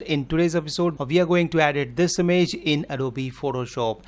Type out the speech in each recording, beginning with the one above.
In today's episode, we are going to edit this image in Adobe Photoshop.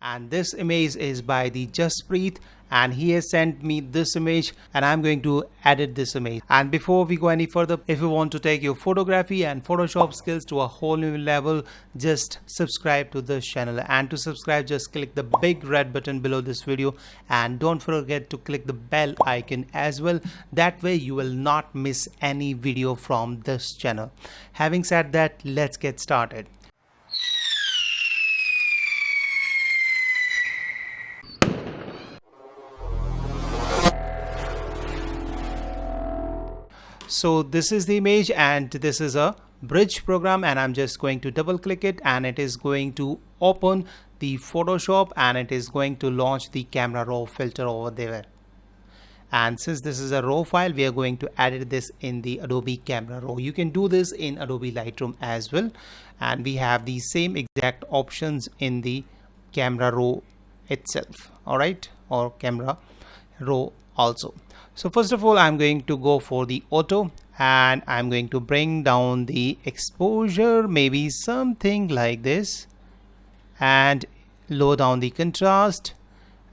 And this image is by the Jaspreet, and he has sent me this image and I'm going to edit this image. And before we go any further, if you want to take your photography and Photoshop skills to a whole new level, just subscribe to this channel. And to subscribe, just click the big red button below this video and don't forget to click the bell icon as well. That way you will not miss any video from this channel. Having said that, let's get started. So this is the image and this is a bridge program, and I'm just going to double click it and it is going to open the Photoshop and it is going to launch the camera raw filter over there. And since this is a raw file, we are going to edit this in the Adobe Camera Raw. You can do this in Adobe Lightroom as well, and we have the same exact options in the Camera Raw itself, alright, or Camera Raw also. So first of all, I'm going to go for the auto and I'm going to bring down the exposure, maybe something like this, and lower down the contrast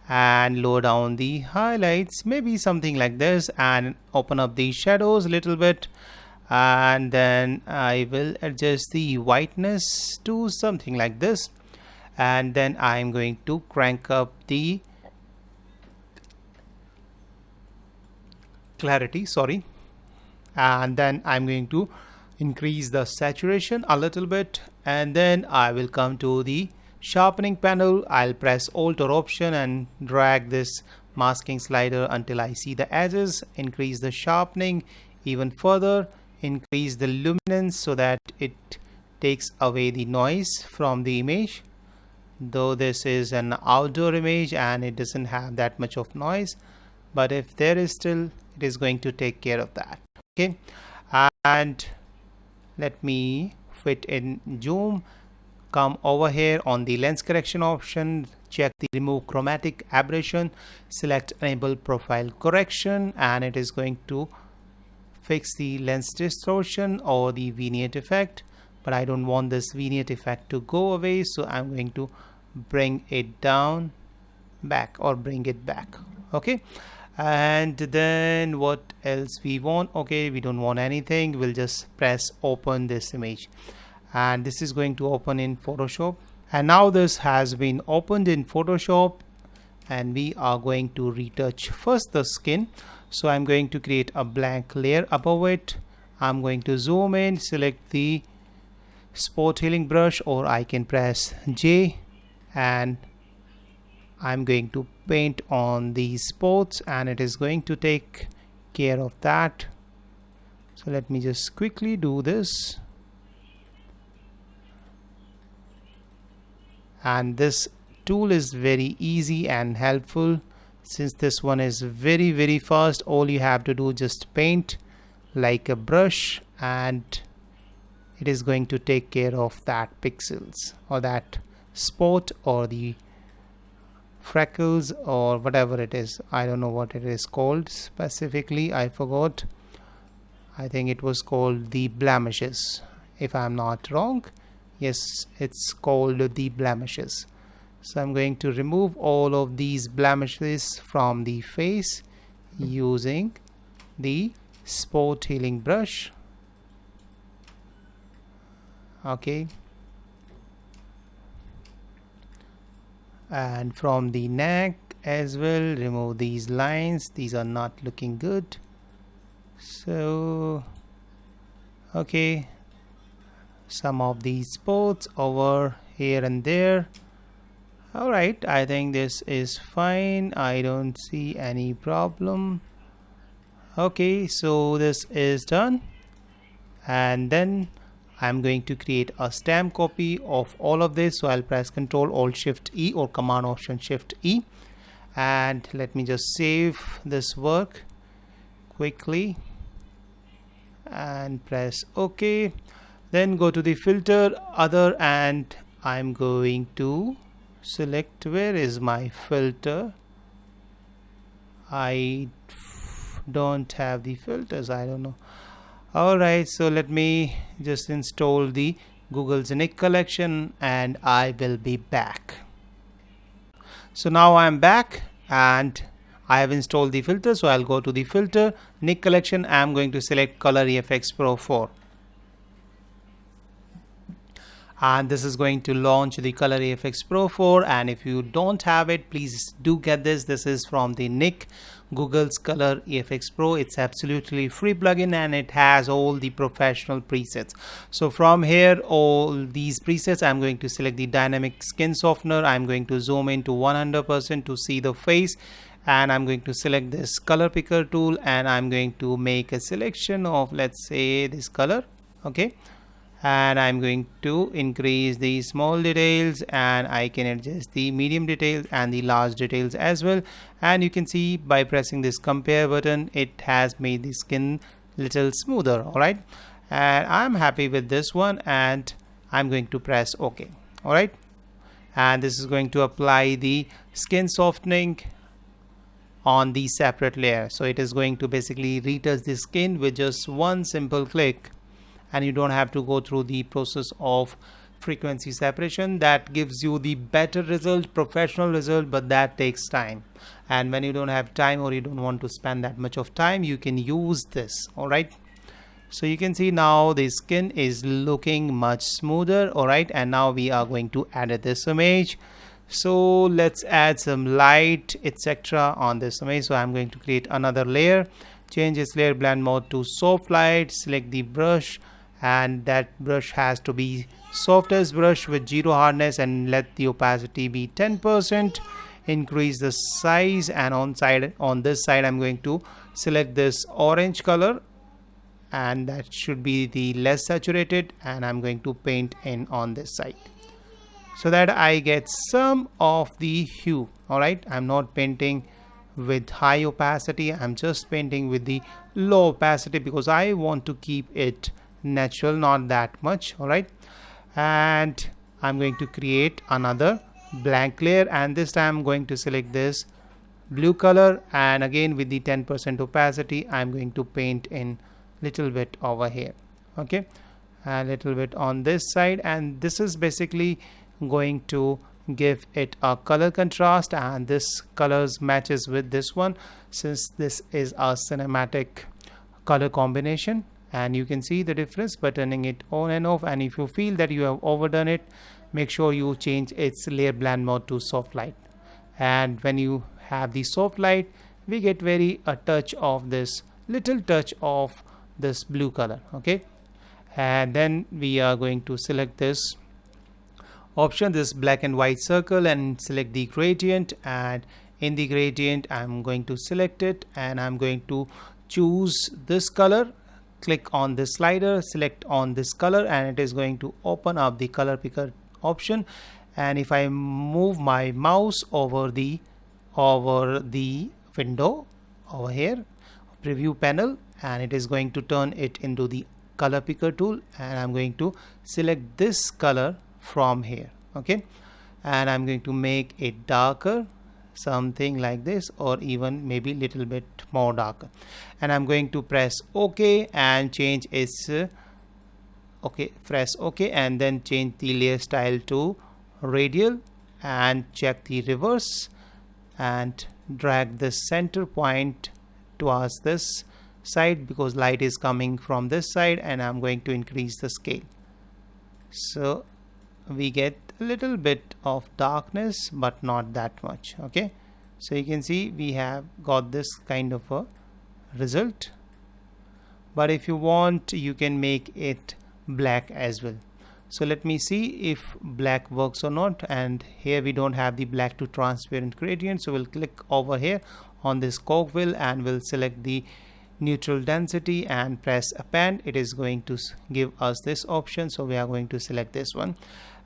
and lower down the highlights, maybe something like this, and open up the shadows a little bit, and then I will adjust the whiteness to something like this, and then I'm going to crank up the clarity, and then I'm going to increase the saturation a little bit, and then I will come to the sharpening panel. I'll press Alt or Option and drag this masking slider until I see the edges, increase the sharpening even further, increase the luminance so that it takes away the noise from the image, though this is an outdoor image and it doesn't have that much of noise, but if there is still, it is going to take care of that. Okay, and let me fit in zoom, come over here on the lens correction option, check the remove chromatic aberration, select enable profile correction, and it is going to fix the lens distortion or the vignette effect, but I don't want this vignette effect to go away, so I'm going to bring it down back or bring it back. Okay, and then what else we want? Okay, we don't want anything. We'll just press open this image and this is going to open in Photoshop. And now this has been opened in Photoshop and we are going to retouch first the skin. So I'm going to create a blank layer above it. I'm going to zoom in, select the spot healing brush, or I can press J, and I'm going to paint on these spots and it is going to take care of that. So let me just quickly do this, and this tool is very easy and helpful. Since this one is very fast, all you have to do just paint like a brush and it is going to take care of that pixels or that spot or the freckles or whatever it is. I don't know what it is called specifically, I forgot. I think it was called the blemishes, if I'm not wrong. Yes, it's called the blemishes. So I'm going to remove all of these blemishes from the face using the spot healing brush. Okay, and from the neck as well, remove these lines. These are not looking good. So okay, some of these spots over here and there. Alright, I think this is fine. I don't see any problem. Okay, so this is done, and then I'm going to create a stamp copy of all of this. So I'll press Ctrl Alt Shift E or Command Option Shift E, and let me just save this work quickly and press OK. Then go to the filter other and I'm going to select where is my filter. I don't have the filters, I don't know. Alright, so let me just install the Google's Nick collection and I will be back. So now I am back and I have installed the filter, so I'll go to the filter, Nick collection. I am going to select Color EFX Pro 4. And this is going to launch the Color EFX Pro 4, and if you don't have it, please do get this. This is from the Nick, Google's Color EFX Pro. It's absolutely free plugin and it has all the professional presets. So from here, all these presets, I'm going to select the dynamic skin softener. I'm going to zoom in to 100% to see the face, and I'm going to select this color picker tool and I'm going to make a selection of, let's say, this color. Okay, and I'm going to increase the small details and I can adjust the medium details and the large details as well. And you can see by pressing this compare button, it has made the skin little smoother. Alright, and I'm happy with this one and I'm going to press OK. Alright, and this is going to apply the skin softening on the separate layer. So it is going to basically retouch the skin with just one simple click, and you don't have to go through the process of frequency separation. That gives you the better result, professional result, but that takes time. And when you don't have time or you don't want to spend that much of time, you can use this. Alright, so you can see now the skin is looking much smoother. Alright, and now we are going to edit this image. So let's add some light, etc. on this image. So I'm going to create another layer, change its layer blend mode to soft light, select the brush, and that brush has to be softest brush with 0 hardness, and let the opacity be 10%. Increase the size, and on this side I'm going to select this orange color, and that should be the less saturated, and I'm going to paint in on this side so that I get some of the hue. Alright, I'm not painting with high opacity, I'm just painting with the low opacity because I want to keep it natural, not that much. Alright, and I'm going to create another blank layer, and this time I'm going to select this blue color, and again with the 10% opacity I'm going to paint in little bit over here. Okay, a little bit on this side, and this is basically going to give it a color contrast, and this colors matches with this one since this is a cinematic color combination. And you can see the difference by turning it on and off, and if you feel that you have overdone it, make sure you change its layer blend mode to soft light. And when you have the soft light, we get a touch of this, little touch of this blue color. Okay, and then we are going to select this option, this black and white circle, and select the gradient, and in the gradient I'm going to select it and I'm going to choose this color. Click on this slider, select on this color, and it is going to open up the color picker option. And if I move my mouse over the window over here, preview panel, and it is going to turn it into the color picker tool, and I'm going to select this color from here. Okay, and I'm going to make it darker, something like this, or even maybe little bit more darker, and I'm going to press OK and change its press OK, and then change the layer style to radial, and check the reverse and drag the center point towards this side because light is coming from this side, and I'm going to increase the scale so we get a little bit of darkness but not that much. Okay, so you can see we have got this kind of a result, but if you want you can make it black as well. So let me see if black works or not, and here we don't have the black to transparent gradient, so we'll click over here on this cogwheel and we'll select the neutral density and press append. It is going to give us this option, so we are going to select this one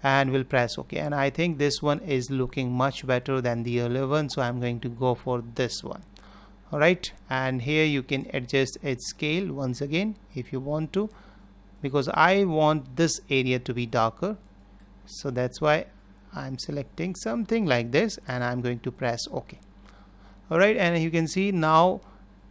and we'll press OK, and I think this one is looking much better than the earlier one, so I'm going to go for this one. Alright, and here you can adjust its scale once again if you want to, because I want this area to be darker, so that's why I'm selecting something like this and I'm going to press OK. Alright, and you can see now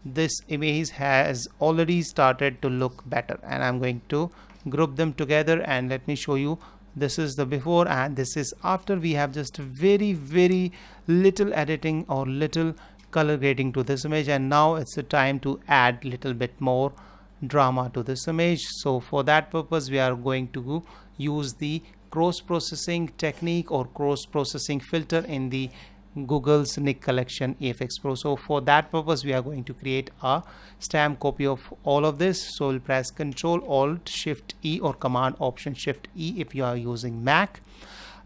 this image has already started to look better, and I'm going to group them together and let me show you. This is the before and this is after. We have just very little editing or little color grading to this image, and now it's the time to add little bit more drama to this image. So for that purpose we are going to use the cross processing technique or cross processing filter in the Google's Nick collection EFX Pro. So for that purpose we are going to create a stamp copy of all of this. So we'll press Ctrl Alt Shift E or Command Option Shift E if you are using Mac,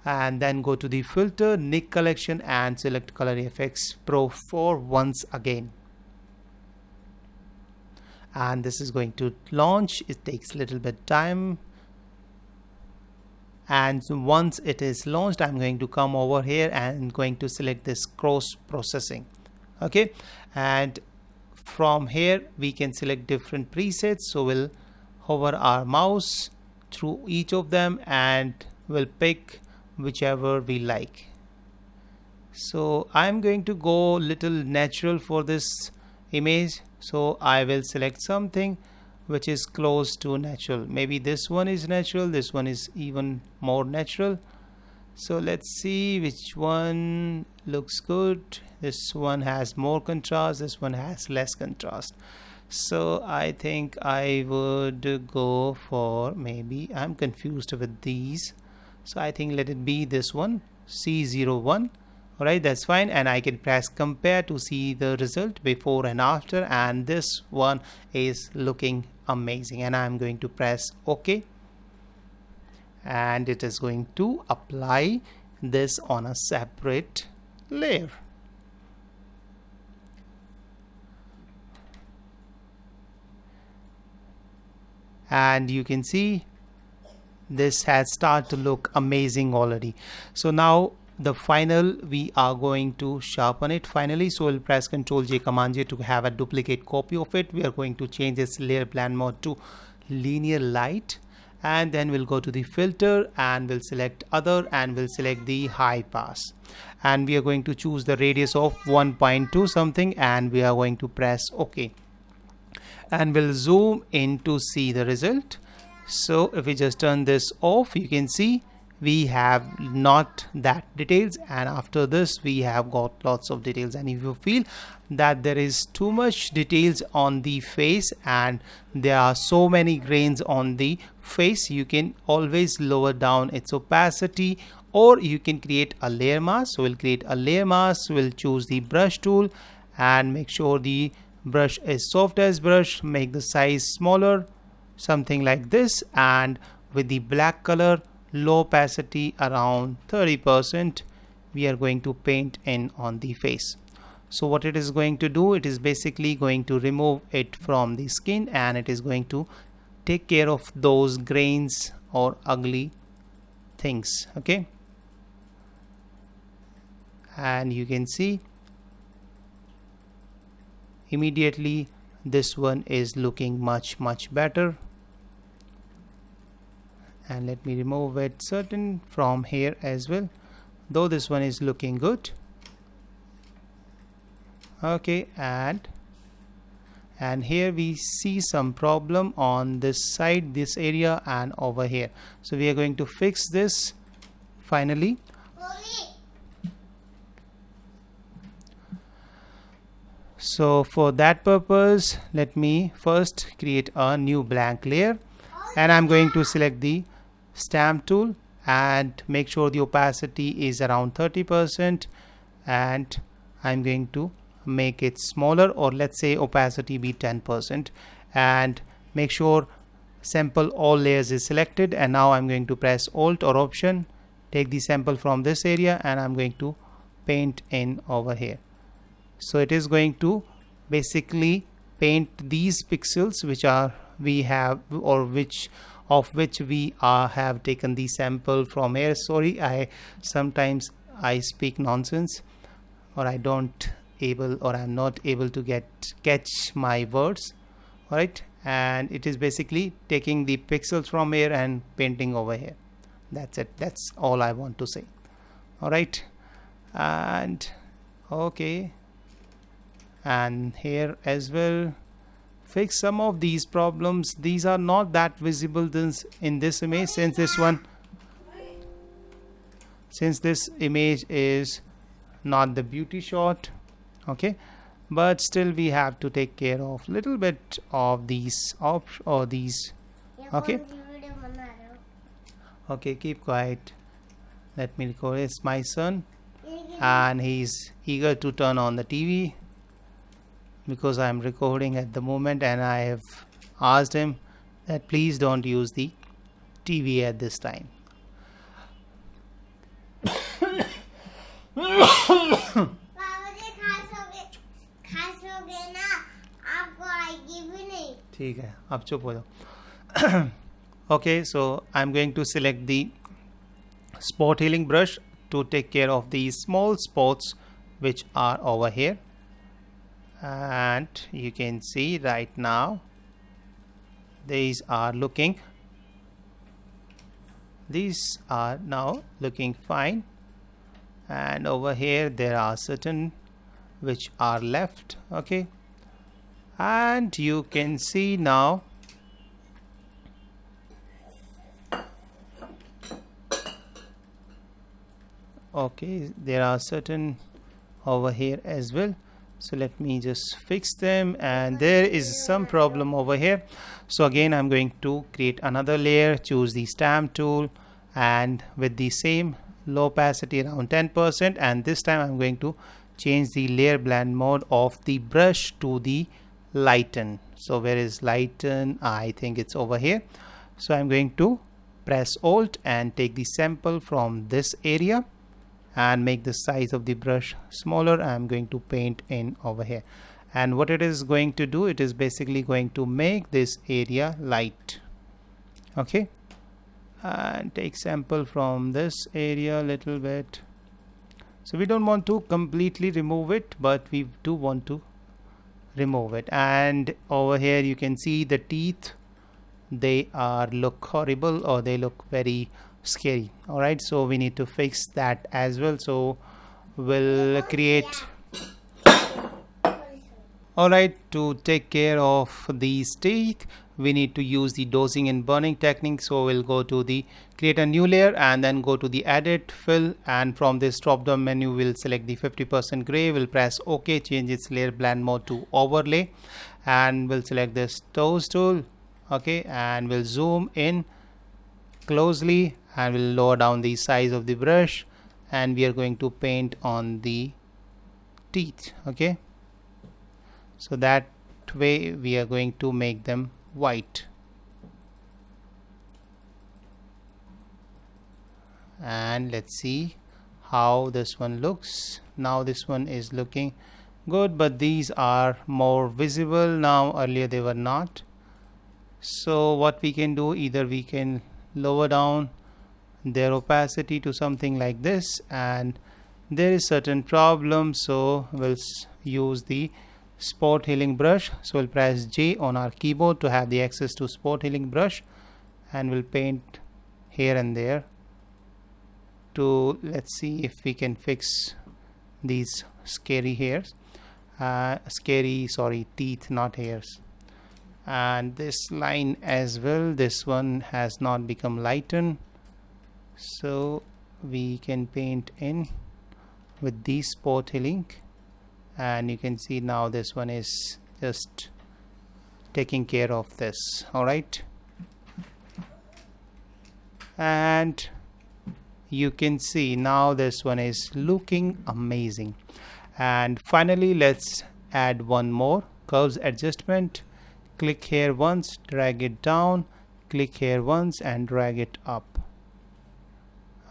and then go to the filter Nick collection and select Color EFX Pro 4 once again. And this is going to launch. It takes a little bit time, and once it is launched I'm going to come over here and going to select this cross processing. Okay, and from here we can select different presets. So we'll hover our mouse through each of them and we'll pick whichever we like. So I'm going to go little natural for this image, so I will select something which is close to natural. Maybe this one is natural, this one is even more natural. So let's see which one looks good. This one has more contrast, this one has less contrast. So I think I would go for, maybe I'm confused with these, so I think let it be this one, C01. Alright, that's fine, and I can press compare to see the result before and after, and this one is looking amazing, and I'm going to press OK, and it is going to apply this on a separate layer. And you can see this has started to look amazing already. So now the final, we are going to sharpen it finally. So we'll press Ctrl J Command J to have a duplicate copy of it. We are going to change this layer blend mode to linear light, and then we'll go to the filter and we'll select other and we'll select the high pass, and we are going to choose the radius of 1.2 something, and we are going to press OK, and we'll zoom in to see the result. So if we just turn this off, you can see we have not that details, and after this we have got lots of details. And if you feel that there is too much details on the face and there are so many grains on the face, you can always lower down its opacity, or you can create a layer mask. So we'll create a layer mask. We'll choose the brush tool and make sure the brush is soft as brush, make the size smaller, something like this, and with the black color, low opacity around 30%, we are going to paint in on the face. So what it is going to do, it is basically going to remove it from the skin, and it is going to take care of those grains or ugly things. Okay, and you can see immediately this one is looking much better. And let me remove it certain from here as well, though this one is looking good. Okay, and here we see some problem on this side, this area, and over here. So we are going to fix this finally. So for that purpose, let me first create a new blank layer, and I'm going to select the stamp tool and make sure the opacity is around 30%, and I'm going to make it smaller, or let's say opacity be 10%, and make sure sample all layers is selected. And now I'm going to press Alt or Option, take the sample from this area, and I'm going to paint in over here. So it is going to basically paint these pixels which are we have, or which we have taken the sample from here. Sorry, I sometimes speak nonsense, or I'm not able to catch my words. All right, and it is basically taking the pixels from here and painting over here. That's it. That's all I want to say. all right. And okay, and here as well, fix some of these problems. These are not that visible in this image, since this image is not the beauty shot, okay, but still we have to take care of little bit of these these. Okay, okay, keep quiet, let me record. It's my son and he's eager to turn on the TV because I'm recording at the moment, and I have asked him that please don't use the TV at this time. ठीक है, अब चुप हो जाओ. Okay, so I'm going to select the spot healing brush to take care of these small spots which are over here, and you can see right now these are now looking fine, and over here there are certain which are left. Okay, and you can see now okay, there are certain over here as well, so let me just fix them. And there is some problem over here, so again I'm going to create another layer, choose the stamp tool, and with the same low opacity around 10%, and this time I'm going to change the layer blend mode of the brush to the lighten. So where is lighten? I think it's over here. So I'm going to press Alt and take the sample from this area and make the size of the brush smaller. I'm going to paint in over here, and what it is going to do, it is basically going to make this area light. Okay, and take sample from this area a little bit. So we don't want to completely remove it, but we do want to remove it. And over here you can see the teeth, they are look horrible, or they look very scary. All right, so we need to fix that as well. So we'll create, all right, to take care of these teeth we need to use the dosing and burning technique. So we'll go to the create a new layer and then go to the edit, fill, and from this drop down menu we'll select the 50% gray. We'll press OK, change its layer blend mode to overlay, and we'll select this toes tool. Okay, and we'll zoom in closely and we'll lower down the size of the brush, and we are going to paint on the teeth. Okay, so that way we are going to make them white. And let's see how this one looks. Now this one is looking good, but these are more visible now, earlier they were not. So what we can do, either we can lower down their opacity to something like this, and there is certain problem, so we'll use the spot healing brush. So we'll press J on our keyboard to have the access to spot healing brush, and we'll paint here and there to, let's see if we can fix these scary hairs, teeth, not hairs. And this line as well, this one has not become lightened, so we can paint in with the spot healing, and you can see now this one is just taking care of this. All right, and you can see now this one is looking amazing. And finally let's add one more curves adjustment. Click here once, drag it down, click here once and drag it up.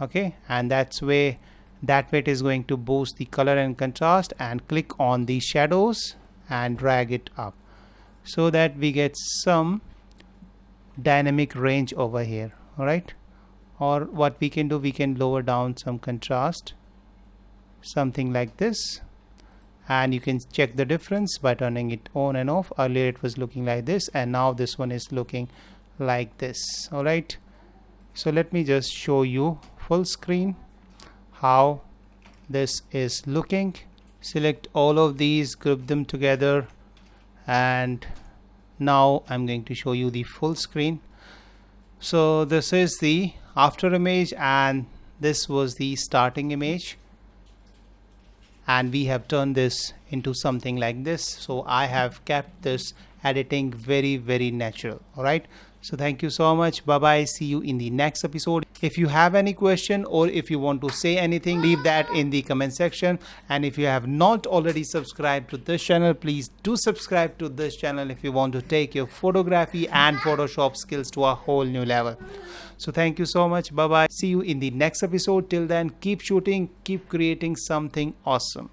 Okay, and that way it is going to boost the color and contrast. And click on the shadows and drag it up so that we get some dynamic range over here. All right, or what we can do, we can lower down some contrast, something like this, and you can check the difference by turning it on and off. Earlier it was looking like this, and now this one is looking like this. All right, so let me just show you full screen how this is looking. Select all of these, group them together, and now I'm going to show you the full screen. So this is the after image and this was the starting image, and we have turned this into something like this. So I have kept this editing very natural. Alright, so thank you so much. Bye bye, see you in the next episode. If you have any question or if you want to say anything, leave that in the comment section. And if you have not already subscribed to this channel, please do subscribe to this channel if you want to take your photography and Photoshop skills to a whole new level. So thank you so much. Bye bye, see you in the next episode. Till then, keep shooting, keep creating something awesome.